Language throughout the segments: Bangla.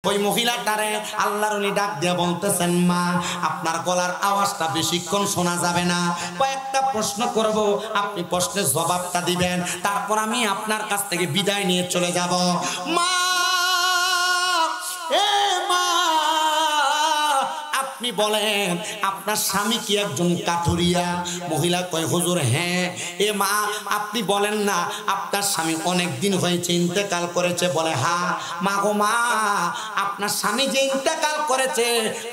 ওই মহিলাটারে আল্লাহর ওলি ডাক দিয়ে বলতেছেন, মা আপনার গলার আওয়াজটা বেশিক্ষণ শোনা যাবে না, কয়েকটা প্রশ্ন করব, আপনি প্রশ্নের জবাবটা দিবেন, তারপর আমি আপনার কাছ থেকে বিদায় নিয়ে চলে যাব। মা, এ মা, আপনি বলেন আপনার স্বামী কি একজন কাঠুরিয়া? মহিলা কয়, হুজুর হ্যাঁ। এ মা, আপনি বলেন না আপনার স্বামী অনেক দিন হয়েছে ইন্তেকাল করেছে? বলে হ্যাঁ। মা গো মা, আপনার স্বামী যে ইন্তেকাল করেছে,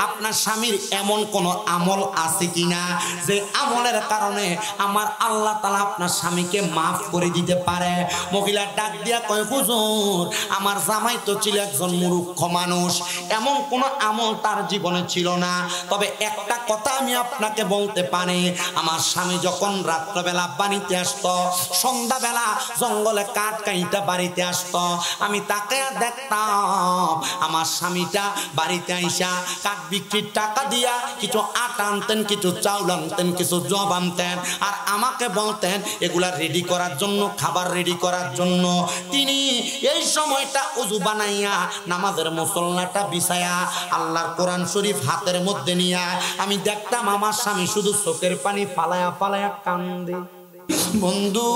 আপনার স্বামীর এমন কোন আমল আছে কিনা যে আমলের কারণে আমার আল্লাহ তাআলা আপনার স্বামীকে মাফ করে দিতে পারে? মহিলা ডাক দিয়া কয়, হুজুর আমার জামাই তো ছিল একজন মূর্খ মানুষ, এমন কোন আমল তার জীবনে ছিল না। তবে একটা কথা আমি আপনাকে বলতে পারি, আমার স্বামী যখন রাত্রবেলা বাড়িতে আসতো, সন্ধ্যাবেলা জঙ্গলে কাঠ কাইটা বাড়িতে আসতো, আমি তাকে দেখতাম আমার স্বামীটা বাড়িতে আইসা কাঠ বিক্রির টাকা দিয়া কিছু আটা আনতেন, কিছু চাউল আনতেন, কিছু জব আনতেন, আর আমাকে বলতেন এগুলা রেডি করার জন্য, খাবার রেডি করার জন্য। তিনি এই সময়টা উযু বানাইয়া নামাজের মুসল্লাটা বিছায়া আল্লাহর কোরআন শরীফ হাতের মধ্যে নিয়া আমি দেখতাম আমার স্বামী শুধু চোখের পানি ফালায়া ফালায়া কান্দে। বন্ধু,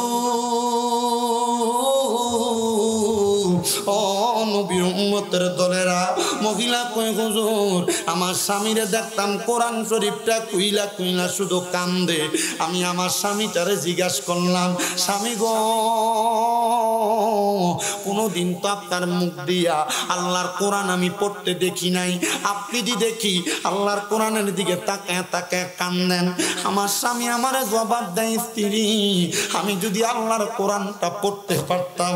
ও নবীর উম্মতের দলেরা, মহিলা কয়, হুজুর আমার স্বামীরে দেখতাম কোরআন শরীফটা কুইলা কুইলা শুধু কান্দে। আমি আমার স্বামীটারে জিজ্ঞাসা করলাম, স্বামী গো, কোনদিন তো আপনার মুখ দিয়া আল্লাহর কোরআন আমি পড়তে দেখি নাই, আপনি দি দেখি আল্লাহর কোরআনের দিকে তাকায় তাকায় কান্দেন। আমার স্বামী আমারে জবাব দেয়, স্ত্রী আমি যদি আল্লাহর কোরআনটা পড়তে পারতাম,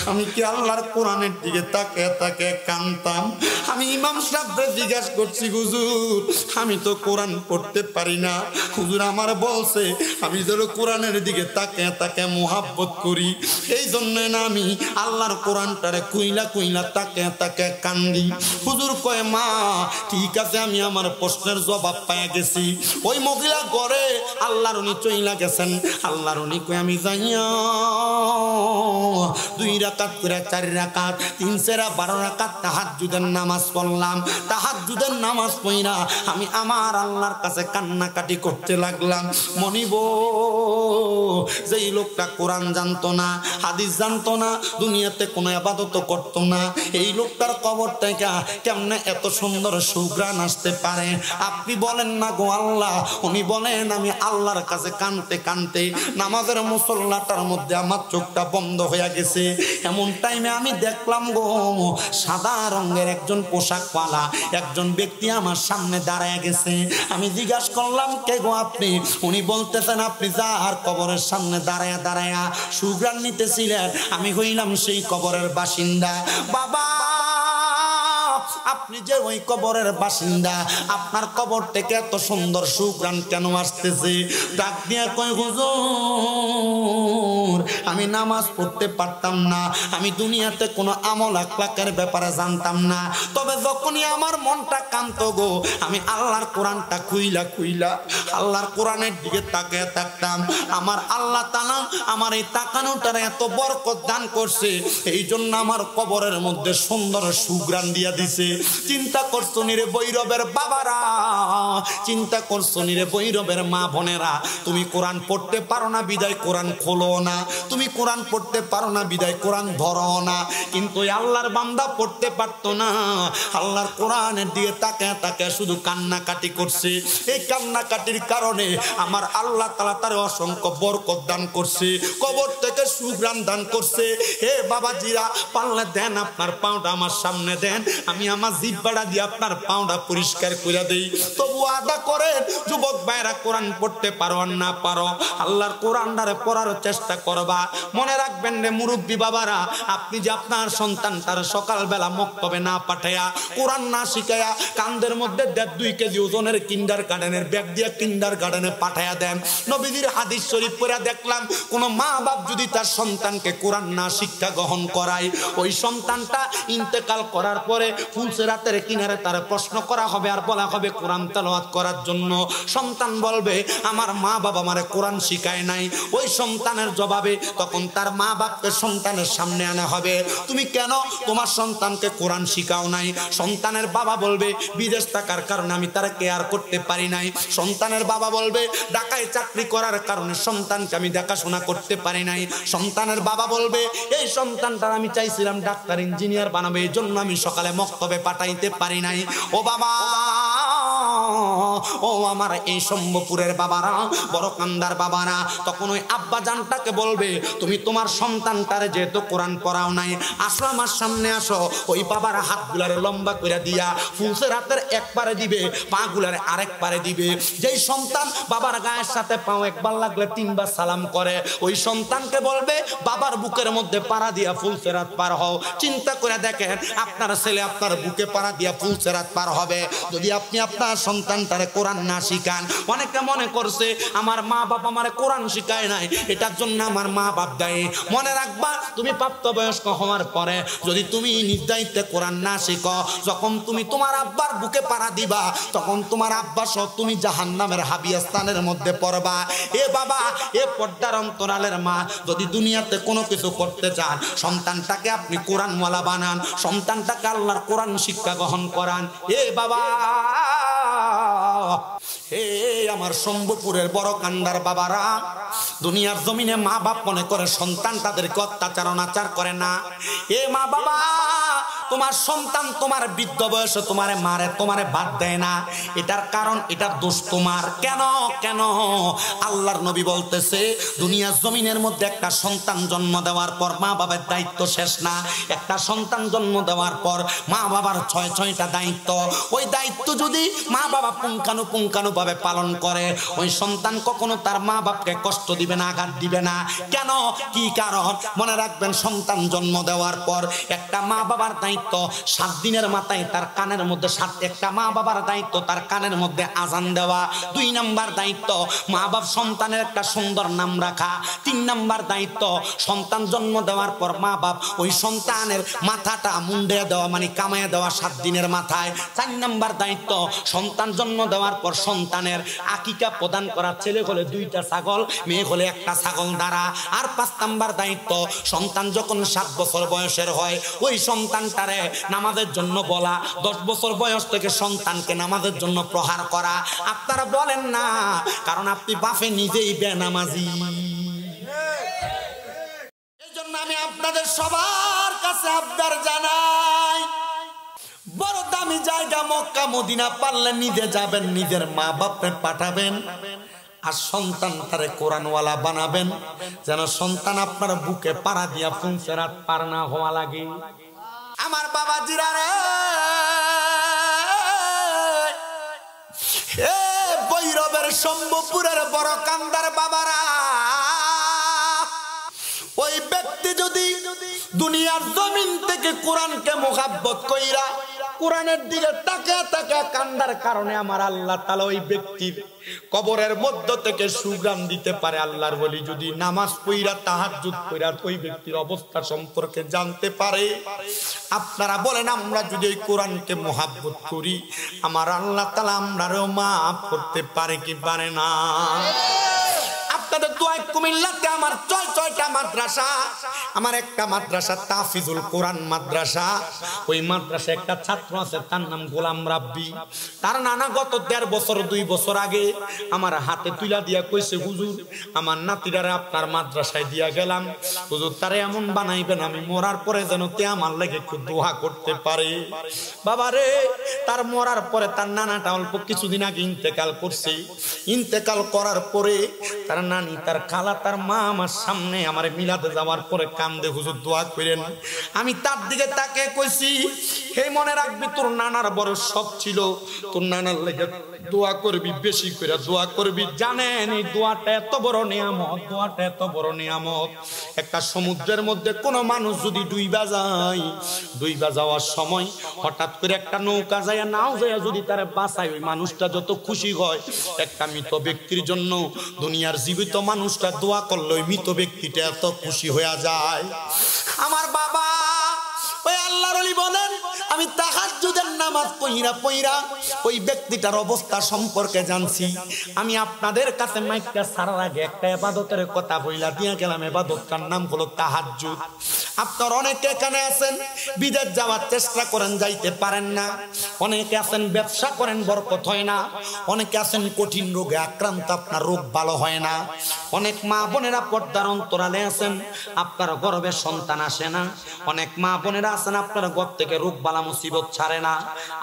আমি কি আল্লাহর কোরআনের দিকে তাকায় তাকায় কান্দতাম? আমি ইমাম সাহেবকে জিজ্ঞাসা করছি, হুজুর আমি তো কোরআন পড়তে পারি না, হুজুর আমার বলছে আমি ধরো কোরআনের দিকে তাকায় তাকায় মোহাব্বত করি, এই জন্য না আমি আল্লাহর কোরআনটারে কুইলা কুইলা তাকায় তাকায় কান্দি। হুজুর কয়, মা ঠিক আছে, আমি আমার প্রশ্নের জবাব পেয়ে গেছি। ওই মহিলা ঘরে আল্লাহর উনি চইলা গেছেন। আল্লাহর উনি কয়, আমি যাইয়া 2 রাকাত করে 4 রাকাত 3 সেরা 12 রাকাত তাহাজ্জুদের নামাজ পড়লাম। তাহাজ্জুদের নামাজ পড়া আমি আমার আল্লাহর কাছে কান্নাকাটি করতে লাগলাম। মনিব, যেই লোকটা কোরআন জানতো না, হাদিস জানতো না, দুনিয়াতে কোনো ইবাদত করতো না, এই লোকটার কবর থেকে কেমনে এত সুন্দর সুঘ্রাণ আসতে পারে? আপনি বলেন না গো আল্লাহ। উনি বলেন, আমি আল্লাহর কাছে কানতে কানতে নামাজের মুসল্লাটার মধ্যে আমার চোখটা বন্ধ হয়ে গেছে। এমন টাইমে আমি দেখলাম গো, সাদা রঙের একজন পোশাকওয়ালা একজন ব্যক্তি আমার সামনে দাঁড়ায় গেছে। আমি জিজ্ঞাসা করলাম, কে গো আপনি? উনি বলতেছেন, আপনি যার কবরের সামনে দাঁড়ায়া দাঁড়ায়া সুঘ্রাণ নিতেছিলেন, আমি হইলাম সেই কবরের বাসিন্দা। বাবা, আপনি যে ওই কবরের বাসিন্দা, আপনার কবর থেকে এত সুন্দর সুঘ্রাণ কেন আসতেছে? ডাক দিয়ে কয়, হুজুর আমি নামাজ পড়তে পারতাম না, আমি দুনিয়াতে কোনো আমল আখলাকের ব্যাপারে জানতাম না, তবে যখনই আমার মনটা কাঁদতো গো, আমি আল্লাহর কোরআনটা খুইলা খুইলা আল্লাহর কোরআনের দিকে তাকিয়ে থাকতাম। আমার আল্লাহ তাআলা আমার এই তাকানোটার এত বরকত দান করছে, এই জন্য আমার কবরের মধ্যে সুন্দর সুঘ্রাণ দিয়া দিছে। চিন্তা করছো নিরে বৈরবের বাবারা, চিন্তা করছো নিরে বৈরবের মা বোনেরা, তুমি কোরআন পড়তে পারো না বিদায় কোরআন খোলো না, তুমি কোরআন পড়তে পারো না বিদায় কোরআন ধরো না। কিন্তু আল্লাহর বান্দা পড়তে পারতো না, আল্লাহর কোরআনের দিকে তাকায় তাকায় শুধু কান্নাকাটি করছে। এই কান্নাকাটির কারণে আমার আল্লাহ তাআলা তার অসংখ্য বরকত দান করছে, কবর থেকে সুঘ্রাণ দান করছে। হে বাবাজিরা, পারলে দেন আপনার পাওটা আমার সামনে দেন, আমি আমার জিহ্বাটা দিয়ে আপনার পাওটা পরিষ্কার করে দেই। তবু আদা করেন যুবক ভাইরা, কোরআন পড়তে পারো আর না পারো, আল্লাহর কোরআনটারে পড়ার চেষ্টা করবা। মনে রাখবেন রে মুরব্বী বাবারা, আপনি যে আপনার সন্তানটার সকালবেলা মক্তবে না পাঠায়া, কোরআন না শিখায়া, কান্দের মধ্যে 1.5-2 কেজি ওজনের কিন্ডার গার্ডেনের ব্যাগ দিয়ে কিন্ডার গার্ডেনে পাঠায়া দেন। নবীজির হাদিস শরীফ পড়ে দেখলাম, কোন মা বাপ যদি তার সন্তানকে কোরআন না শিক্ষা গ্রহণ করায়, ওই সন্তানটা ইন্তেকাল করার পরে ফুল ফুলসিরাতের কিনারে তার প্রশ্ন করা হবে আর বলা হবে কোরআন তেলাওয়াত করার জন্য। সন্তান বলবে আমার মা বাবা আমারে কোরআন শিখায় নাই। ওই সন্তানের জবাবে তখন তার মা বাপকে সন্তানের সামনে আনা হবে, তুমি কেন তোমার সন্তানকে কোরআন শিখাও নাই? সন্তানের বাবা বলবে বিদেশ থাকার কারণে আমি তার কেয়ার করতে পারি নাই। সন্তানের বাবা বলবে ঢাকায় চাকরি করার কারণে সন্তানকে আমি দেখাশোনা করতে পারি নাই। সন্তানের বাবা বলবে এই সন্তানটা আমি চাইছিলাম ডাক্তার ইঞ্জিনিয়ার বানাবে, এই জন্য আমি সকালে মক্তবে পাঠাইতে পারি নাই। ও বাবা, ও আমার এই শম্ভুপুরের বাবারা, বড় কান্দার বাবারা, তখন ওই আব্বা জানটাকে বলবে তুমি তোমার সন্তানটারে যেহেতু কোরআন পড়াও নাই, আসো আমার সামনে আসো। ওই বাবার হাতগুলারে লম্বা করে দিয়া ফুলসিরাতের এক পারে দিবে, পা গুলারে আরেক পারে দিবে। যেই সন্তান বাবার গায়ের সাথে পাও একবার লাগলে 3 বার সালাম করে, ওই সন্তানকে বলবে বাবার বুকের মধ্যে পাড়া দিয়া ফুলসিরাত পার হও। চিন্তা করে দেখেন আপনার ছেলে আপনার বুকে পাড়া দিয়া ফুলসিরাত পার হবে যদি আপনি আপনার সন্তানটারে কোরআন না শিখান। অনেকে মনে করছে আমার মা বাবা আমারে কোরআন শিখায় নাই, এটার জন্য আমার মা বাপ দায়ী। মনে রাখবা তুমি প্রাপ্তবয়স্ক হওয়ার পরে যদি তুমি নিজ দায়িত্বে কোরআন না শিখো, যখন তুমি তোমার আব্বার বুকে পাড়া দিবা তখন তোমার আব্বা সহ তুমি জাহান্নামের হাবিয়া স্থানের মধ্যে পড়বা। এ বাবা, এ পর্দার অন্তরালের মা, যদি দুনিয়াতে কোনো কিছু করতে চান সন্তানটাকে আপনি কোরআনওয়ালা বানান, সন্তানটাকে আল্লাহর কোরআন শিক্ষা গ্রহণ করান। এ বাবা, হে আমার শম্ভুপুরের বড় কান্দার বাবারা, দুনিয়ার জমিনে মা বাপ মনে করে সন্তান তাদেরকে অত্যাচার অনাচার করে না। এ মা বাবা, তোমার সন্তান তোমার বৃদ্ধ বয়সে তোমারে মারে, তোমারে বাদ দেয় না, এটার কারণ এটার দোষ তোমার। কেন কেন? আল্লাহর নবী বলতেছে দুনিয়ার জমিনের মধ্যে একটা সন্তান জন্ম দেওয়ার পর মা বাবার দায়িত্ব শেষ না। একটা সন্তান জন্ম দেওয়ার পর মা বাবার 6টা দায়িত্ব। ওই দায়িত্ব যদি মা বাবা পুঙ্খানুপুঙ্খানুভাবে পালন করে, ওই সন্তান কখনো তার মা বাপকে কষ্ট দিবে না, আঘাত দিবে না। কেন? কি কারণ? মনে রাখবেন, সন্তান জন্ম দেওয়ার পর একটা মা বাবার দায়িত্ব 7 দিনের মাথায় তার কানের মধ্যে একটা মা বাবার দায়িত্ব তার কানের মধ্যে আজান দেওয়া। 2 নাম্বার দায়িত্ব মা বাপ সন্তানের একটা সুন্দর নাম রাখা। 3 নাম্বার দায়িত্ব সন্তান জন্ম দেওয়ার পর মা বাপ ওই সন্তানের মাথাটা মুন্ডে দেওয়া, মানে কামাইয়া দেওয়া 7 দিনের মাথায়। 4 নাম্বার দায়িত্ব সন্তান জন্ম দেওয়ার পর সন্তানের আকিকা প্রদান করা। ছেলে হলে 2টা ছাগল, মেয়ে হলে 1টা ছাগল দ্বারা। আর 5 নাম্বার দায়িত্ব সন্তান যখন 7 বছর বয়সের হয় ওই সন্তানটারে নামাজের জন্য বলা। 10 বছর বয়স থেকে সন্তানকে নামাজের জন্য প্রহার করা। আপনারা বলেন না, কারণ আপনি বাপে নিজেই বেনামাজি। এই জন্য আমি আপনাদের সবার কাছে আবদার জানাই, বড় দামি জায়গা মক্কা মদিনা, পারলে নিজে যাবেন, নিজের মা বাপকে পাঠাবেন, আর সন্তান তারে কোরআনওয়ালা বানাবেন, যেন সন্তান আপনার বুকে পাড়া দিয়া ফুলসিরাত পার না হওয়া লাগে। আমার বাবাজিরা রে, এ ভৈরবের শম্ভুপুরের বড় কান্দার বাবারা, ওই ব্যক্তি যদি দুনিয়ার জমিন থেকে কোরআনকে মোহাব্বত কইরা কোরআনের দিকে তাকায় তাকায় কান্দার কারণে আমার আল্লাহ তাআলা ওই ব্যক্তির কবরের মধ্য থেকে সুগ্রাম দিতে পারে। আল্লাহর ওলি যদি নামাজ পড়া তাহাজ্জুদ পড়া ওই ব্যক্তির অবস্থা সম্পর্কে জানতে পারে, আপনারা বলেন আমরা যদি এই কোরআনকে মোহাব্বত করি আমার আল্লাহ তাআলা আমরাও মাফ করতে পারে কি পারে না? আপনাদের দোয়ায় কুমিল্লাতে আমার 6টা মাদ্রাসা, আমার একটা মাদ্রাসা তাফিজুল কোরআন মাদ্রাসা। ওই মাদ্রাসায় একটা ছাত্র আছে, তার নাম গোলাম রাব্বি। তার নানা গত 1.5 বছর 2 বছর আগে আমার হাতে তুলা দিয়া কইছে, হুজুর আমার নাতিরারে আপনার মাদ্রাসায় দিয়া গেলাম, হুজুর তারে এমন বানাইবেন আমি মরার পরে যেন তে আমার লাগে একটু দোয়া করতে পারে। বাবারে, তার মরার পরে তার নানাটা অল্প কিছুদিন আগে ইন্তেকাল করছে। ইন্তেকাল করার পরে তার নানি, তার খালা, তার মা আমার সামনে আমার মিলাতে যাওয়ার পরে কান্দে, হুজুর দোয়া করেন। আমি তার দিকে তাকে কইছি, হে মনে রাখবি তোর নানার বড় শখ ছিল, তোর নানার লেগে দোয়া করবি, বেশি করে দোয়া করবি। জানেন এই দোয়াটা এত বড় নিয়ামত, দোয়াটা এত বড় নিয়ামত। একটা সমুদ্রের মধ্যে কোন মানুষ যদি ডুইবা যায়, ডুইবা যাওয়ার সময় হঠাৎ করে একটা নৌকা যায়, নাও যায় যদি তারে বাঁচায়, ওই মানুষটা যত খুশি হয়। একটা মৃত ব্যক্তির জন্য দুনিয়ার জীবিত মানুষটা দোয়া করলে ওই মৃত ব্যক্তিটা এত খুশি হয়ে যায়। আমার বাবা ওই আল্লাহর ওলি বলেন, আমি তাহাজ্জুদের নামাজ পইরা পইরা ওই ব্যক্তিটার অবস্থা সম্পর্কে জানছি। আমি আপনাদের কাছে মাইকটা ছাড়ার আগে একটা ইবাদতের কথা বইলা দিয়া গেলাম। ইবাদতটার নাম হলো তাহাজ্জুদ। আপনারা অনেকে এখানে আছেন বিদেশ যাওয়ার চেষ্টা করেন, যাইতে পারেন না। অনেকে আছেন ব্যবসা করেন, বরকত হয় না। অনেকে আছেন কঠিন রোগে আক্রান্ত, আপনার রোগ ভালো হয় না। অনেক মা বোনেরা পর্দার অন্তরালে আছেন, আপনার গর্ভে সন্তান আসে না। অনেক মা বোনেরা আছেন আপনার ঘর থেকে রোগ বালা মুসিবত ছাড়ে না।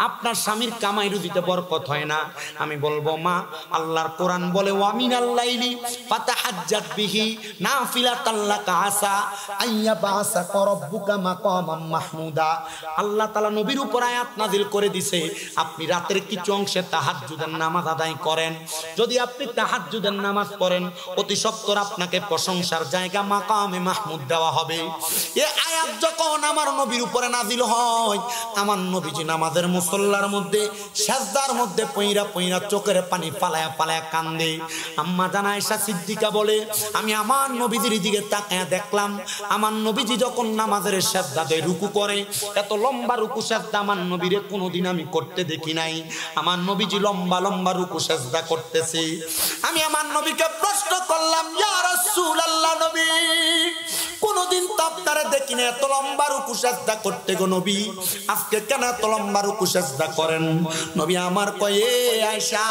আপনার স্বামীর কামাই রুজিতে বরকত হয় না। আমি বলবো মা, আল্লাহর কোরআন বলে ওয়া মিনাল লাইলি ফাতাহাজ্জাত বিহি নাফিলাতাল লাকা আসা আইয়া বাসাকা রাব্বুকা মাকামাম মাহমুদা। আল্লাহ তাআলা নবীর উপর আয়াত নাযিল করে দিয়েছে, আপনি রাতের কিছু অংশে তাহাজ্জুদের নামাজ আদায় করেন। যদি আপনি তাহাজ্জুদের নামাজ পড়েন, অতি সত্বর আপনাকে প্রশংসার জায়গা মাকামে মাহমুদ দেওয়া হবে। এই আয়াত যখন আমার নবীর উপরে নাযিল হয়, আমার নবীজি নামাজের মুসল্লার মধ্যে সাজদার মধ্যে পইরা পইরা চোখের পানি ফালায়া ফালায়া কান্দে। আম্মা জান আয়েশা সিদ্দিকা বলে, আমি আমার নবীজির দিকে তাকায়া দেখলাম, আমার নবীজি যখন নামাজের সাজদাতে রুকু করে, এত লম্বা রুকু সাজদা আমার নবীরে কোনোদিন আমি করতে দেখি নাই। আমার নবীজি লম্বা লম্বা রুকু সাজদা করতেছে। আমি আমার নবীকে প্রশ্ন করলাম, ইয়া রাসূলুল্লাহ, নবী কোনদিন তো আপনারা দেখি না এত লম্বা রুকু সাজদা করতে গো নবী, আজকে কেন এত লম্বা রুকু সাজদা করেন? নবী আমার কয়ে, আয়েশা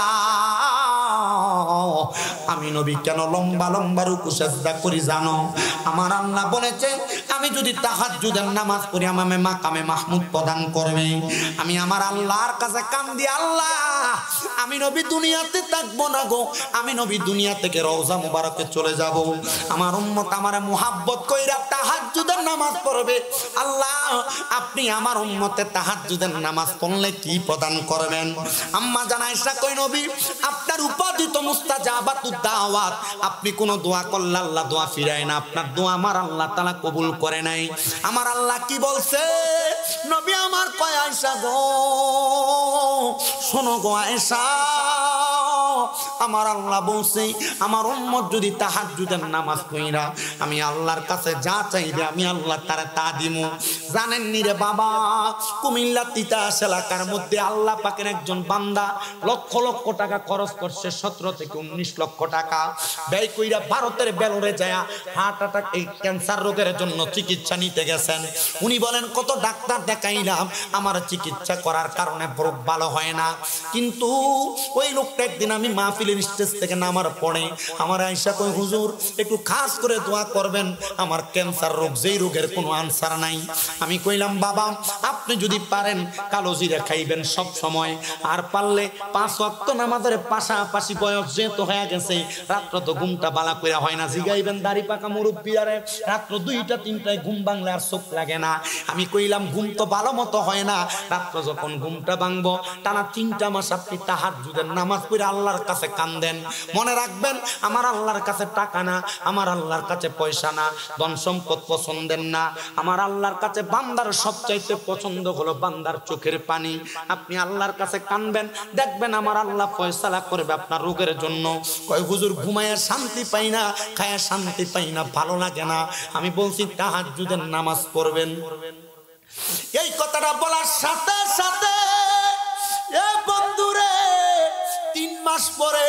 আমি নবী কেন লম্বা লম্বা রুকু সাজদা করি জানো? আমার আল্লাহ বলেছেন, আমি যদি তাহাজ্জুদের নামাজ পড়ি আমাকে মাকামে মাহমুদ প্রদান করবে। আমি আমার আল্লাহর কাছে কান্দি, আল্লাহ আমি নবী দুনিয়াতে থাকবো না গো, আমি নবী দুনিয়া থেকে রওজা মুবারকে চলে যাব। আমার উম্মত আমারে মুহাব্বত কইরা তাহাজ্জুদের নামাজ পড়বে। আল্লাহ আপনি আমার উম্মতে তাহাজ্জুদের নামাজ পড়লে কি প্রদান করবেন? আম্মা জান আয়েশা কই, নবী আপনার উপাধি তো মুস্তাজাবাতুদ দাওয়াত, আপনি কোন দোয়া করলে আল্লাহ দোয়া ফিরায় না, আপনার দোয়া আমার আল্লাহ তাআলা কবুল করে নাই। আমার আল্লাহ কি বলছে? নবী আমার কয়, আয়েশা গো শোনো গো আয়েশা, আমার আল্লাহ বলছে আমার উম্মত যদি তাহাজ্জুদের নামাজ পড়া আমি আল্লাহর কাছে যা চাইবে আমি আল্লাহ তারে তা দিমু। জানেন নি রে বাবা, কুমিল্লা তিতাস এলাকার মধ্যে আল্লাহ পাকের একজন বান্দা লক্ষ লক্ষ টাকা খরচ করছে, 17 থেকে 19 লক্ষ টাকা ব্যয় কইরা ভারতের বেলোরে যায় হার্ট অ্যাটাক এই ক্যান্সার রোগের জন্য চিকিৎসা নিতে গেছেন। উনি বলেন কত ডাক্তার দেখাইলাম, আমার চিকিৎসা করার কারণে রোগ ভালো হয় না। কিন্তু ওই লোকটা একদিন আমি মাহফিলের স্টেজ থেকে নামার পরে আমার আয়েশা কই, হুজুর একটু খাস করে দোয়া করবেন, আমার ক্যান্সার রোগ, যেই রোগের কোনো আনসার নাই। আমি কইলাম বাবা আপনি যদি পারেন কালো জিরা খাইবেন সব সময়, আর পারলে 5 ওয়াক্ত নামাজের পাশাপাশি বয়স যেহেতু হয়ে গেছে, রাত্র তো ঘুমটা বালা কইরা হয় না, জিগাইবেন দাড়ি পাকা মুরব্বিয়ারে, রাত্র 2টা 3টায় ঘুম ভাঙলে আর চোখ লাগে না। আমি কইলাম ঘুম তো ভালো মতো হয় না, রাত্র যখন ঘুমটা ভাঙবো টানা 3টা মাস আপনি তাহাজ্জুদের নামাজ পড়ে আল্লাহর কাছে কান্দেন। মনে রাখবেন আমার আল্লাহর কাছে টাকা না, আমার আল্লাহর কাছে পয়সা না, ধন সম্পদ পছন্দের না, আমার আল্লাহর কাছে বান্দার সবচাইতে পছন্দ হলো বান্দার চোখের পানি। আপনি আল্লাহর কাছে কানবেন, দেখবেন আমার আল্লাহ ফয়সালা করবে আপনার রোগের জন্য। কয় হুজুর ঘুমায়া শান্তি পাই না, খায়া শান্তি পাই না, ভালো লাগে না। আমি বলছি তাহাজ্জুদের নামাজ পড়বেন। এই কথাটা বলার সাথে সাথে এ বন্ধুরে 3 মাস পরে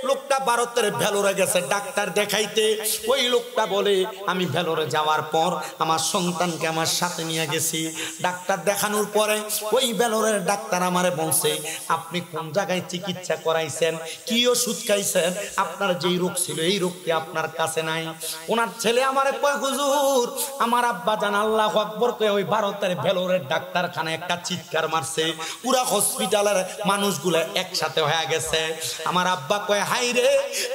লোকটা ভারতের ভেলোরে গেছে ডাক্তার দেখাইতে। ওই লোকটা বলে আমি ভেলোরে যাওয়ার পর আমার সন্তানকে আমার সাথে নিয়ে গেছি। ডাক্তার দেখানোর পরে ওই ভেলোরের ডাক্তার আমারে বলছে, আপনি কোন জায়গায় চিকিৎসা করাইছেন, কি ওষুধ খাইছেন, আপনার যেই রোগ ছিল এই রোগটি আপনার কাছে নাই। ওনার ছেলে আমারে কয়, হুজুর আমার আব্বা জান আল্লাহু আকবার কয়ে ওই ভারতের ভেলোরের ডাক্তারখানায় একটা চিৎকার মারছে, পুরা হসপিটালের মানুষগুলো একসাথে হয়ে গেছে। আমার আব্বা কয়, হাই রে,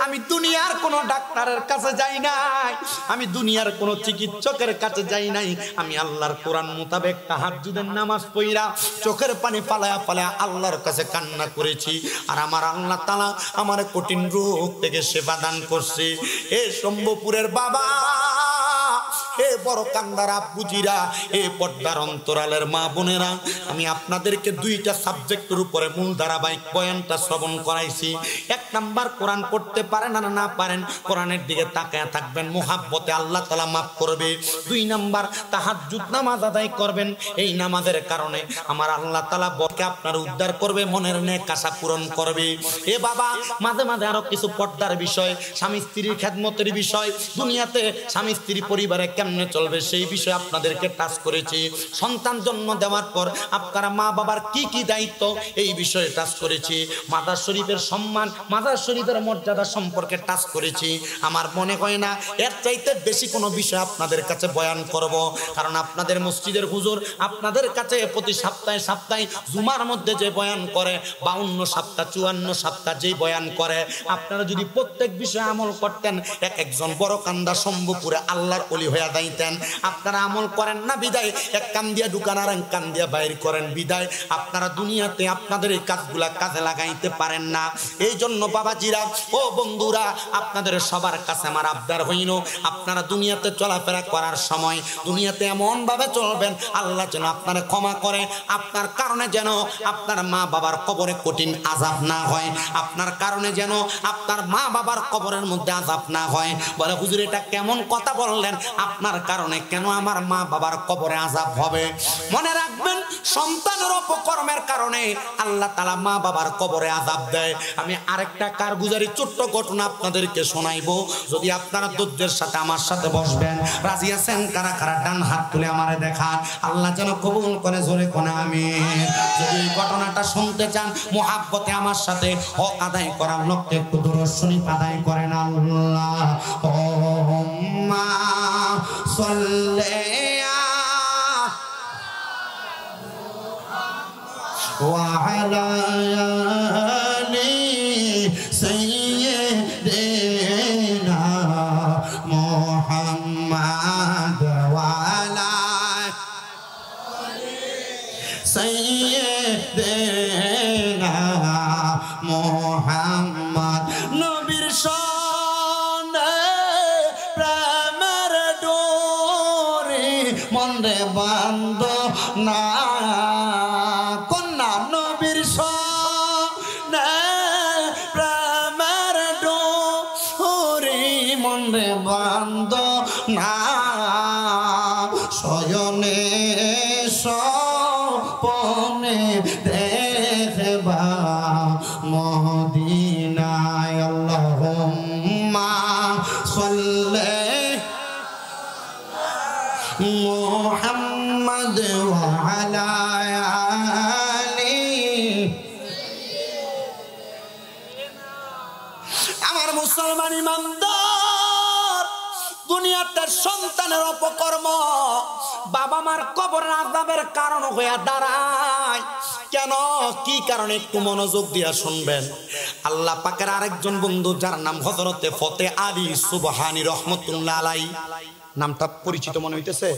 আমি দুনিয়ার কোন ডাক্তারের কাছে যাই নাই, আমি দুনিয়ার কোন চিকিৎসকের কাছে যাই নাই, আমি আল্লাহর কোরআন মোতাবেক তাহাজ্জুদের নামাজ পড়া চোখের পানি ফালায়া ফালায়া আল্লাহর কাছে কান্না করেছি, আর আমার আল্লাহ তাআলা আমার কঠিন রোগ থেকে সেবা দান করছে। এ শম্ভুপুরের বাবা, হে বড় কান্দার আব্বুজিরা, এ পর্দার অন্তরালের মা বোনেরা, আমি আপনাদেরকে দুইটা সাবজেক্টের উপরে মূল ধারাবাহিক বয়ানটা শ্রবণ করাইছি। এক নাম্বার, কোরআন পড়তে পারেন আর না পারেন, কোরআনের দিকে তাকায় থাকবেন, মুহাব্বতে আল্লাহ তাআলা মাফ করবে। দুই নাম্বার, তাহাজ্জুদ নামাজ আদায় করবেন, এই নামাজের কারণে আমার আল্লাহ তাআলা বরকে আপনার উদ্ধার করবে, মনের নেক আশা পূরণ করবে। এ বাবা, মাঝে মাঝে আরো কিছু পর্দার বিষয়, স্বামী স্ত্রীর খেদমতের বিষয়, দুনিয়াতে স্বামী স্ত্রী পরিবারে কেমনে চলবে সেই বিষয়ে আপনাদেরকে টাচ করেছি। সন্তান জন্ম দেওয়ার পর আপনারা মা বাবার কি কি দায়িত্ব, এই বিষয়ে টাচ করেছি। মাজার শরীফের সম্মান, মাজার শরীফের মর্যাদা সম্পর্কে টাচ করেছি। আমার মনে হয় না এর চাইতে বেশি কোনো বিষয় আপনাদের কাছে বয়ান করব, কারণ আপনাদের মসজিদের হুজুর আপনাদের কাছে প্রতি সপ্তাহে সপ্তাহে জুমার মধ্যে যে বয়ান করে, 52 সপ্তাহ 54 সপ্তাহ যে বয়ান করে, আপনারা যদি প্রত্যেক বিষয়ে আমল করতেন, এক একজন বড় কান্দা সম্ভবপুরে আল্লাহর ওলি হয়ে যাইতেন। আপনারা আমল করেন না বিদায়, এক কান দিয়া ঢুকান আর এক কান দিয়া বাইর করেন বিদায়, আপনারা দুনিয়াতে আপনাদের এই কাজগুলা কাজে লাগাইতে পারেন না। এই জন্য বাবাজিরা, ও বন্ধুরা, আপনাদের সবার কাছে আমার আবদার হইল, আপনারা দুনিয়াতে চলাফেরা করার সময় দুনিয়াতে এমন ভাবে চলবেন আল্লাহ যেন আপনারা ক্ষমা করে, আপনার কারণে যেন আপনার মা বাবার কবরে কঠিন আযাব না হয়, আপনার কারণে যেন আপনার মা বাবার কবরের মধ্যে আযাব না হয়। বলে হুজুর এটা কেমন কথা বললেন, আপনার কারণে কেন আমার মা বাবার কবরে আযাব হবে? মনে রাখবেন, সন্তানের অপকর্মের কারণে আল্লাহ তাআলা মা বাবার কবরে আযাব দেয়। আমি আরেকটা কারগুজারি ছোট্ট ঘটনা আপনাদেরকে শোনাইবো, যদি আপনারা ধৈর্যের সাথে আমার সাথে বসবেন। রাজি আছেন? কারা কারা ডান হাত তুলে আমারে দেখান, আল্লাহ যেন কবুল করে, জোরে কোনা আমিন। যদি এই ঘটনাটা শুনতে চান, মুহাব্বতে আমার সাথে হক আদায় করার লক্ষ্যে একটু দরুদ শরীফ আদায় করেন। আল্লাহুম্মা সাল্লি ওয়া আলা আলি সাইয়্যিদিনা মুহাম্মাদ ওয়া আলা সাইয়্যিদিনা মুহাম্মাদ। নবীর সনে প্রেমের ডোরে মনে বান্ধ না, কন্যা নবীর সনে প্রেমের ডোরে মনে বান্ধ না, শয়নে স্বপনে দেখবা মদিনায়। আল্লাহুম্মা সাল্লি মুহাম্মাদ ওয়া আলা আলি। আমার মুসলমান ইমানদার, দুনিয়াতে সন্তানের অপকর্ম বাবা মার কবরের আযাবের কারণ হয়ে দাঁড়ায়। কেন, কি কারণে? একটু মনোযোগ দিয়া শুনবেন। আল্লাহ পাকের আরেকজন বন্ধু, যার নাম হযরতে ফতে আলী সুবহানী রাহমাতুল্লাহ আলাইহি, নামটা পরিচিত মনে হইতেছে?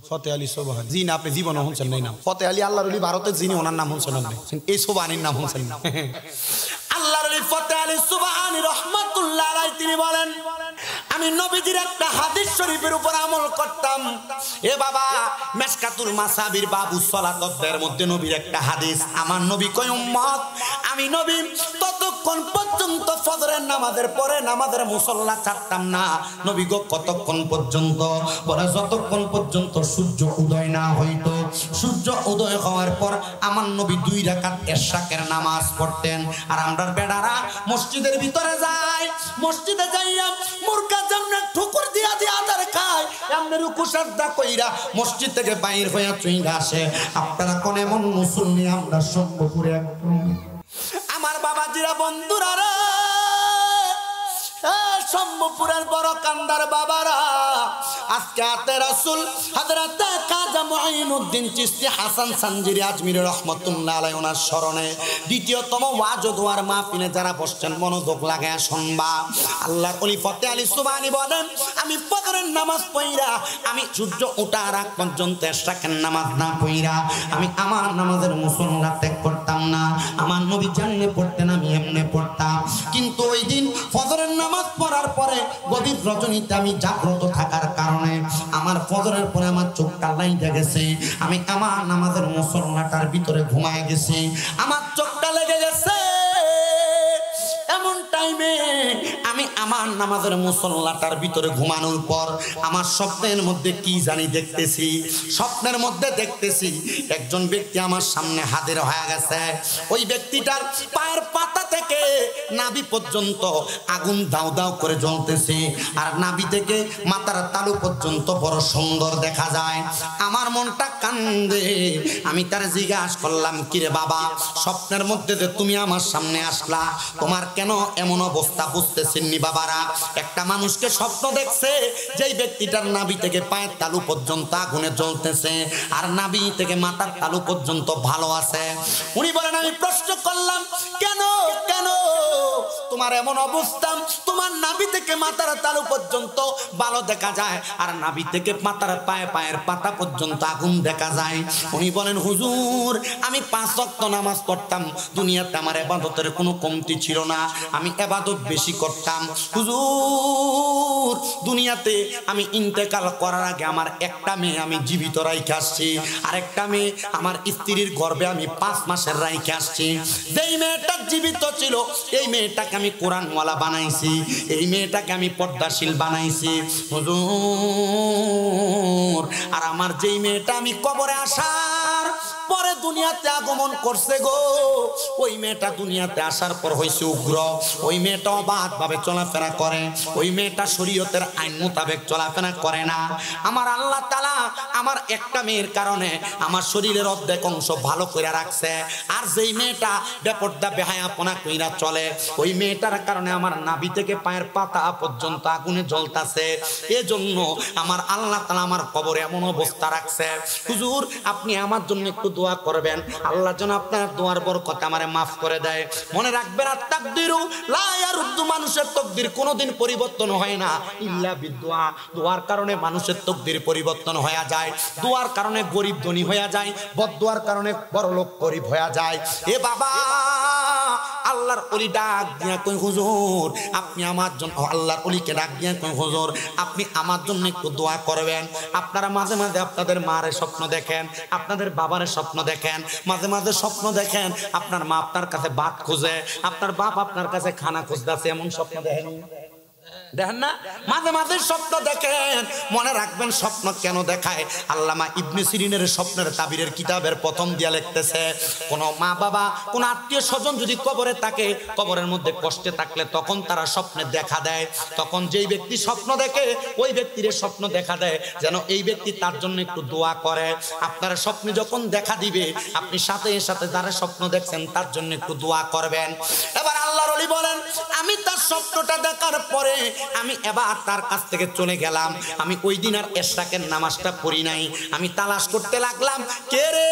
ফতে আলী সুবহানী। জি না, আপনি জীবনে শুনছেন নাই নাম? ফতে আলী আল্লাহর ওলি, ভারতের যিনি, ওনার নাম শুনছেন আপনি? এই সুবহানীর নাম শুনছেন না? আল্লাহর ওলি ফতে আলী সুবহানী রাহমাতুল্লাহ আলাইহি তিনি বলেন, আমি নবীজির একটা হাদিস শরীফের উপর আমল করতাম। এ বাবা, মিশকাতুল মাসাবির বাবু সালাতের মধ্যে নবীর একটা হাদিস, আমার নবী কয়, উম্মত, আমি নবী ততক্ষণ পর্যন্ত ফজরের নামাজের পরে নামাজের মুসল্লা ছাড়তাম না। নবী গো কতক্ষণ পর্যন্ত? বলে যতক্ষণ পর্যন্ত সূর্য উদয় না হইতো। সূর্য উদয় হওয়ার পর আমার নবী 2 রাকাত ইশরাকের নামাজ পড়তেন। আর আমরা বেড়ারা মসজিদের ভিতরে যাই, মসজিদে যাইয়া মুরগা যেমন ঠুকুর দিয়া দিয়া আদার খায়, এমনি রুকু সাজদা কইরা মসজিদ থেকে বাইর হইয়া চইলা আসে। আপনারা কোন এমন মুসল্লি আমরা সম্ভবপুরে একদম। আমার বাবাজিরা, বন্ধুরা রে, সম্ভবপুরের বড় কান্দার বাবারা, আজকে হাতে রাসূল হযরতে খাজা মুঈনুদ্দিন চিশতি হাসান সানজিরি আজমিরি রাহমাতুল্লাহ আলাইহি ওনার স্মরণে দ্বিতীয়তম ওয়াজ ও দোয়ার মাহফিলে যারা বসছেন, মনোযোগ লাগায়া শুনবা। আল্লাহর ওলি ফতে আলী সুবহানী বলেন, আমি ফজরের নামাজ পড়িরা, আমি সূর্য ওঠার আগ পর্যন্ত ইশরাকের নামাজ না পড়িরা আমি আমার নামাজের মুসল্লা ত্যাগ করতাম না। আমার নবী যেমনে পড়তেন আমি এমনে পড়তাম। কিন্তু ওই দিন ফজরের নামাজ পড়ার পরে পরে গভীর রজনীতে আমি জাগ্রত থাকার কারণে আমার ফজরের পরে আমার চোখটা লাইটে গেছে, আমি আমার নামাজের মুসল্লাটার ভিতরে ঘুমায় গেছি, আমার চোখটা লেগে গেছে। এমন টাইমে আমি আমার নামাজের মুসল্লাটার ভিতরে ঘুমানোর পর আমার স্বপ্নের মধ্যে কি জানি দেখতেছি। স্বপ্নের মধ্যে দেখতেছি একজন ব্যক্তি আমার সামনে হাজির হয়ে গেছে। ওই ব্যক্তিটার পায়ের পাতা থেকে নাভি পর্যন্ত আগুন দাউ দাউ করে জ্বলতেছে, আর নাভি থেকে মাথার তালু পর্যন্ত বড় সুন্দর দেখা যায়। আমার মনটা কান্দে। আমি তার জিজ্ঞাসা করলাম, কিরে বাবা, স্বপ্নের মধ্যে যে তুমি আমার সামনে আসলা, তোমার কেন এমন অবস্থা বুঝতেছেননি বাবারা? একটা মানুষকে স্বপ্ন দেখছে যেই ব্যক্তিটার নাভি থেকে পায়ের তালু পর্যন্ত আগুনে জ্বলতেছে, আর নাভি থেকে মাথার তালু পর্যন্ত ভালো আছে। উনি বলেন, আমি প্রশ্ন করলাম, কেন কেন তোমার এমন অবস্থা? তোমার নাভি থেকে মাথার তালু পর্যন্ত ভালো দেখা যায়, আর নাভি থেকে মাথার পায়ের পাতা পর্যন্ত আগুন দেখা যায়। উনি বলেন, হুজুর, আমি 5 ওয়াক্ত নামাজ পড়তাম, দুনিয়াতে আমার ইবাদতের কোনো কমতি ছিল না, আমি ইবাদত বেশি করতাম। হুজুর, দুনিয়াতে আমি ইন্তেকাল করার আগে আমার একটা মেয়ে আমি জীবিত রাইখে আসছি, আর একটা মেয়ে আমার স্ত্রীর গর্ভে আমি 5 মাসের রাইখে আসছি। যেই মেয়েটা জীবিত ছিল এই মেয়েটাকে আমি কোরআনওয়ালা বানাইছি, এই মেয়েটাকে আমি পর্দাশীল বানাইছি হুজুর। আর আমার যেই মেয়েটা আমি কবরে আসার পরে দুনিয়াতে আগমন করছে গো, ওই মেয়েটা দুনিয়াতে আসার পর হয়েছে উগ্র। ওই মেয়েটা অবাধভাবে চলাফেরা করে, ওই মেয়েটা শরীয়তের আইন মোতাবেক চলাফেরা করে না। আমার আল্লাহ তাআলা আমার একটা মেয়ের কারণে আমার শরীরের অর্ধেক অংশ ভালো করে রাখছে, আর যেই মেয়েটা বেপরদা বেহায়াপনা কইরা চলে, ওই মেয়েটার কারণে আমার নাভি থেকে পায়ের পাতা পর্যন্ত আগুনে জ্বলতাছে। এজন্য আমার আল্লাহ তাআলা আমার কবরে এমন অবস্থা রাখছে। হুজুর, আপনি আমার জন্য একটু দোয়া করবেন, আল্লাহ যেন আপনার দোয়ার বরকত আমারে মাফ করে দেয়। মনে রাখবেন, আর তাকদিরু লা ইয়ারুদ্দু, মানুষের তকদির কোনোদিন পরিবর্তন হয় না ইল্লা বিদুয়া। দোয়ার কারণে মানুষের তকদির পরিবর্তন হয়ে যায়, দোয়ার কারণে গরিব ধনী হয়ে যায়, বদদোয়ার কারণে বড়লোক গরিব হয়ে যায়। এ বাবা, আল্লাহর ওলি ডাক দিয়া কই, হুজুর আপনি আমার জন্য, আল্লাহর ওলিকে ডাক দিয়া কই, হুজুর আপনি আমার জন্য একটু দোয়া করবেন। আপনারা মাঝে মাঝে আপনাদের মারে স্বপ্ন দেখেন, আপনাদের বাবারে স্বপ্ন দেখেন, মাঝে মাঝে স্বপ্ন দেখেন আপনার মা আপনার কাছে ভাত খুঁজে, আপনার বাপ আপনার কাছে খানা খুঁজতেছে, এমন স্বপ্ন দেখেন দেখেন না? মাঝে মাঝে স্বপ্ন দেখেন। মনে রাখবেন, স্বপ্ন কেন দেখায়? আল্লামা ইবনে সিরিনের স্বপ্নের তাবিরের কিতাবের প্রথম দিয়া লিখতেছে, কোন মা বাবা, কোন আত্মীয় স্বজন যদি কবরে থাকে, কবরের মধ্যে কষ্টে থাকলে তখন তারা স্বপ্নে দেখা দেয়। তখন যেই ব্যক্তি স্বপ্ন দেখে ওই ব্যক্তির স্বপ্ন দেখা দেয় যেন এই ব্যক্তি তার জন্য একটু দোয়া করে। আপনার স্বপ্নে যখন দেখা দিবে, আপনি সাথে সাথে যারা স্বপ্ন দেখছেন তার জন্য একটু দোয়া করবেন। এবার আল্লাহর ওলি বলেন, আমি তার স্বপ্নটা দেখার পরে আমি এবার তার কাছ থেকে চলে গেলাম। আমি ওই দিন আর ইশরাকের নামাজটা পড়ি নাই। আমি তালাশ করতে লাগলাম, কে রে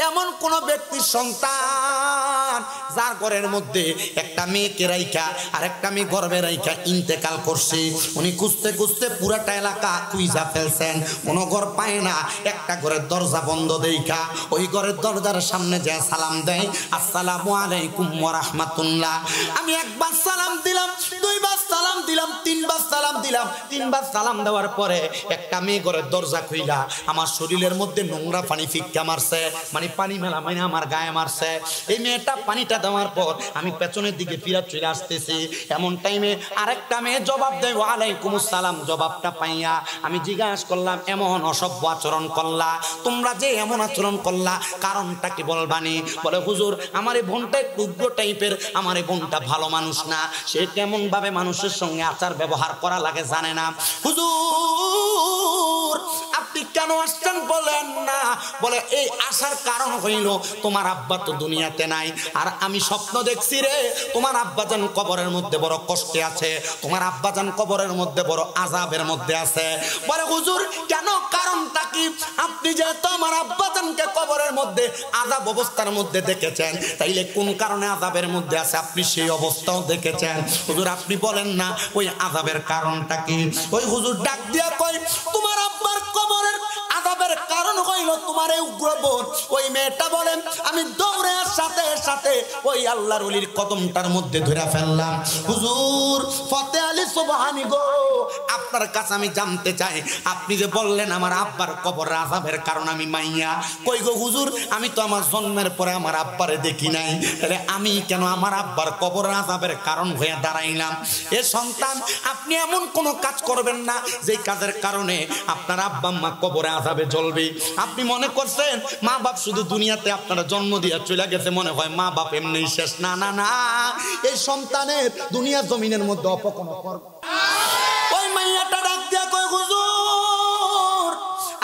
এমন কোন ব্যক্তির সন্তান যার ঘরের মধ্যে একটা মেয়েকে রাইখা আর একটা মেয়ে গর্ভে রাইখা ইন্তেকাল করছে। উনি খুঁজতে খুঁজতে পুরাটা এলাকা খুঁজা ফেলছেন, কোনো ঘর পায় না। একটা ঘরের দরজা বন্ধ দেখা ওই ঘরের দরজার সামনে যে সালাম দেয়, আসসালামু আলাইকুম ওয়া রাহমাতুল্লাহ। আমি একবার সালাম দিলাম, দুইবার সালাম দিলাম, তিনবার সালাম দিলাম। তিনবার সালাম দেওয়ার পরে একটা মেয়ে ঘরের দরজা খুইলা আমার শরীরের মধ্যে নোংরা পানি ফিক্কা মারছে, মানে পানি মেলা মানে আমার গায়ে মারছে। এই মেয়েটা পানিটা দেওয়ার পর আমি পেছনের দিকে ফিরে চলে আসতেছি। এমন টাইমে আরেকটা মেয়ে জবাব দেয়, ওয়ালাইকুম আসসালাম। জবাবটা পাইয়া আমি জিজ্ঞাসা করলাম, এমন অসভ্য আচরণ করলা, তোমরা যে এমন আচরণ করলা কারণটা কি বলবানি? বলে, হুজুর আমার এই বোনটা একটু উগ্র টাইপের, আমার এই বোনটা ভালো মানুষ না, সে কেমন ভাবে মানুষের সঙ্গে আচার ব্যবহার করা লাগে জানে না। হুজুর আপনি কেন আসছেন বলেন না? বলে, এই আসার কারণ হইল তোমার আব্বা তো দুনিয়াতে নাই, আর আমি স্বপ্ন দেখছি রে তোমার আব্বাজান কবরের মধ্যে বড় কষ্টে আছে, তোমার আব্বাজান কবরের মধ্যে বড় আযাবের মধ্যে আছে। বলে, হুজুর কেন, কারণটা কি? আপনি যেহেতু আমার আব্বাজানকে কবরের মধ্যে আযাব অবস্থার মধ্যে দেখেছেন, তাইলে কোন কারণে আযাবের মধ্যে আছে আপনি সেই অবস্থাও দেখেছেন। হুজুর আপনি বলেন না ওই আযাবের কারণটা কি? ওই হুজুর ডাক দিয়া কই, তোমার আব্বার কবরের আযাবের কারণ হইল তোমার এই উগ্র বোন। ওই মেয়েটা বলেন, আমি দৌড়ে আসা সাথে সাথে ওই আল্লাহর ওলির কদমটার মধ্যে ধরে ফেললাম। হুজুর ফতে আলী সুবহানী গো, আপনার কাছে আমি জানতে চাই, আপনি যে বললেন আমার আব্বার কবর আযাবের কারণ আমি মাইয়া, কই গো হুজুর, আমি তো আমার জন্মের পরে আমার আব্বারে দেখি নাই, তাহলে আমি কেন আমার আব্বার কবর আযাবের কারণ হয়ে দাঁড়াইলাম? এ সন্তান, আপনি এমন কোনো কাজ করবেন না যে কাজের কারণে আপনার আব্বা আম্মা কবরে আযাবে জ্বলবে। আপনি মনে করছেন মা বাপ শুধু দুনিয়াতে আপনারা জন্ম দিয়ে চলে গেছে, মনে হয় মা বাপ এমনি শেষ। না না না, এই সন্তানের দুনিয়া জমিনের মধ্যে অপকর্ম করবে। ওই মাইয়াটা ডাক দিয়া কই, হুজুর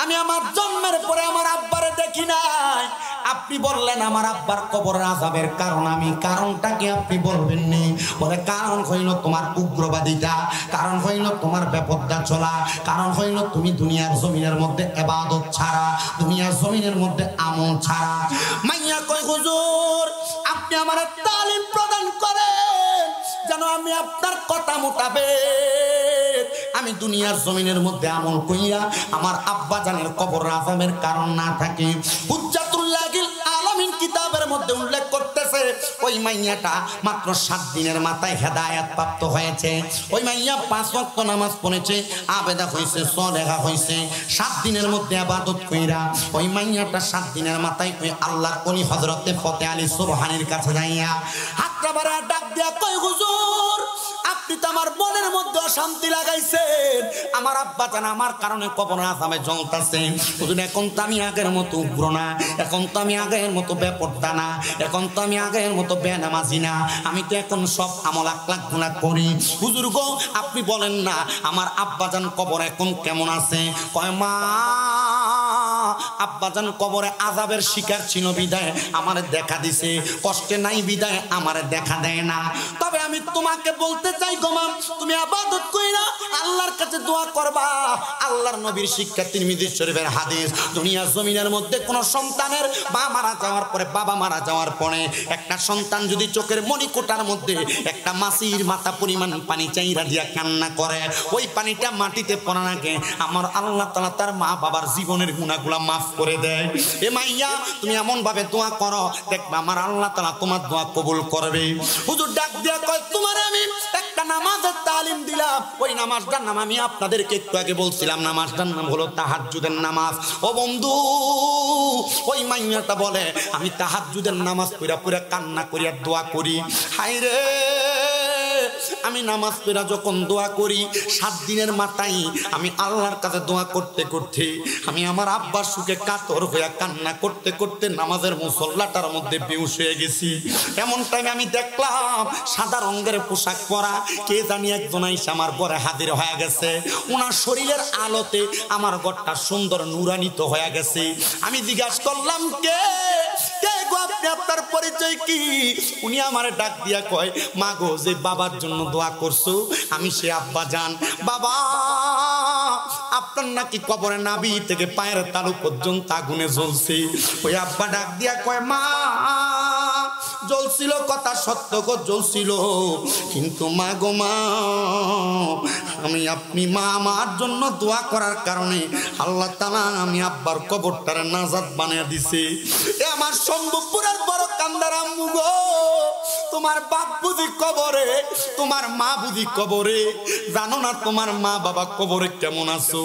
আমি আমার জন্মের পরে আমার আব্বারে দেখি নাই, আপনি বললেন আমার আব্বার কবর আযাবের কারণ আমি, কারণটা কি আপনি বলবেন নি? বলে কারণ হইল তোমার উগ্রবাদিতা, কারণ হইল তোমার বেপরদা চলা, কারণ হইল তুমি দুনিয়ার জমিনের মধ্যে ইবাদত ছাড়া, দুনিয়ার জমিনের মধ্যে আমল ছাড়া। মাইয়া কই, হুজুর আপনি আমার তালিম প্রদান করেন যেন আমি আপনার কথা মোতাবেক আমি দুনিয়ার জমিনের মধ্যে আমল কইরা আমার আব্বা জানের কবর আযাবের কারণ না থাকে। হুজ্জাতুল্লাহিল আলামিন কিতাবের মধ্যে উল্লেখ করতেছে ওই মাইয়াটা মাত্র 7 দিনের মাথায় হেদায়েত প্রাপ্ত হয়েছে। ওই মাইয়া 5 ওয়াক্ত নামাজ পড়েছে, আবেদা হইছে, সলেহা হইছে, 7 দিনের মধ্যে ইবাদত কইরা ওই মাইয়াটা 7 দিনের মাথায় ওই আল্লাহর ওলি হযরতে ফতে আলী সুবহানীর কাছে যাইয়া হাতটা বাড়া ডাক দিয়া কই, হুজুর আপনি তো আমার মনের মধ্যে অশান্তি লাগাইছেন, আমার আব্বা জান আমার কারণে কবর আযাবে জ্বলতাছে। হুজুর এখন তো আমি আগের মতো উগ্র না, এখন তো আমি আগের মতো বেপরদা না, এখন তো আমি আগের মতো বেনামাজি না, আমি তো এখন সব আমল আখলাক গুনাহ করি। হুজুর গো আপনি বলেন না আমার আব্বা জান কবর এখন কেমন আছে? কয় মা আব্বাজান কবরে আযাবের শিকার ছিল বিদায় আমারে দেখা দিছে, কষ্টে নাই বিদায় আমারে দেখা দেয় না। তবে আমি তোমাকে বলতে চাই গো মা, তুমি ইবাদত কইরা আল্লাহর কাছে দোয়া করবা। আল্লাহর নবীর শিক্ষা, তিরমিজি শরীফের হাদিস, দুনিয়ার জমিনের মধ্যে কোন সন্তানের মা মারা যাওয়ার পরে, বাবা মারা যাওয়ার পরে একটা সন্তান যদি চোখের মণিকোটার মধ্যে একটা মাছির মাথা পরিমাণ পানি চাইরা দিয়া কান্না করে, ওই পানিটা মাটিতে পড়ার আগে আমার আল্লাহ তাআলা তার মা বাবার জীবনের গুনাহগুলো মাফ করে দেয়। এ মাইয়া তুমি এমন ভাবে দোয়া করো, দেখবা আমার আল্লাহ তাআলা তোমার দোয়া কবুল করবে। হুজুর ডাক দিয়া কয়, তোমার আমি একটা নামাজের তালিম দিলাম, ওই নামাজটার নাম আমি আপনাদেরকে একটু আগে বলছিলাম, নামাজটার নাম হলো তাহাজ্জুদের নামাজ। ও বন্ধু, ওই মাইয়াটা বলে আমি তাহাজ্জুদের নামাজ পড়া পড়া কান্না করিয়া দোয়া করি, হায় রে আমি নামাজ পড়া যখন দোয়া করি 7 দিনের মাথায় আমি আল্লাহর কাছে দোয়া করতে করতে আমি আমার আব্বার সুখে কাতর হইয়া কান্না করতে করতে নামাজের মুসল্লাটার মধ্যে বেহুশ হয়ে গেছি। এমন টাইমে আমি দেখলাম সাদা রঙের পোশাক পরা কে জানি একজন আইসা আমার ঘরে হাজির হয়ে গেছে। ওনার শরীরের আলোতে আমার ঘরটা সুন্দর নূরান্বিত হয়ে গেছে। আমি জিজ্ঞাসা করলাম, কে গো আপনি, আপনার পরিচয় কি? উনি আমার ডাক দিয়া কয়, মা গো যে বাবার জন্য দোয়া করছো আমি সে আব্বা জান। বাবা আপনার নাকি কবরে নাভি থেকে পায়ের তালু পর্যন্ত আগুনে জ্বলছে। ওই আব্বা ডাক দিয়া কয়, মা জ্বলছিল, কথা সত্য গো জ্বলছিল, কিন্তু মা গো মা আমি আপনি মা আমার জন্য দোয়া করার কারণে আল্লাহ তাআলা আমি আব্বার কবরটারে নাজাত বানিয়ে দিছে। এ আমার সম্ভবপুরের বড় কান্দার আম্মু গো, তোমার বাপ বুঝি কবরে, তোমার মা বুঝি কবরে, জানো না তোমার মা বাবা কবরে কেমন আছো?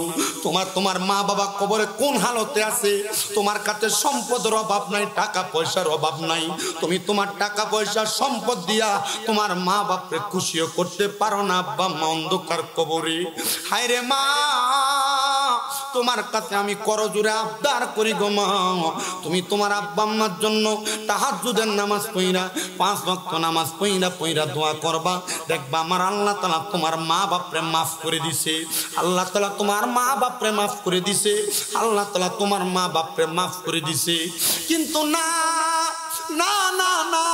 তোমার মা বাবা কবরে কোন হালতে আছে? তোমার কাছে সম্পদের অভাব নাই, টাকা পয়সার অভাব নাই, তুমি তোমার টাকা পয়সা সম্পদ দিয়া তোমার মা বাপরে খুশিও করতে পারো না, আব্বা মা অন্ধকার কবরে। হায় রে মা, তোমার কাছে আমি করজোরে আবদার করি গো মা, তুমি তোমার আব্বা আম্মার জন্য তাহাজ্জুদের নামাজ পড়া 5 ওয়াক্ত নামাজ পড়া দোয়া করবা, দেখবা আমার আল্লাহ তাআলা তোমার মা বাপরে মাফ করে দিছে। আল্লাহ তাআলা তোমার মা বাপরে মাফ করে দিছে, আল্লাহ তাআলা তোমার মা বাপরে মাফ করে দিছে। কিন্তু না না না না,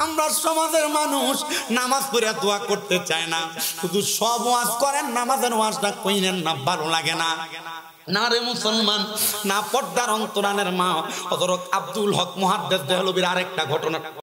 আমরা সমাজের মানুষ নামাজ পড়ে দোয়া করতে চায় না, শুধু সব ওয়াজ করেন, নামাজের ওয়াজটা কইলেন না, ভালো লাগে না। না রে মুসলমান, না পর্দার অন্তরানের মা হযরত আব্দুল হক মুহাদ্দিস দেহলভীর আরেকটা ঘটনা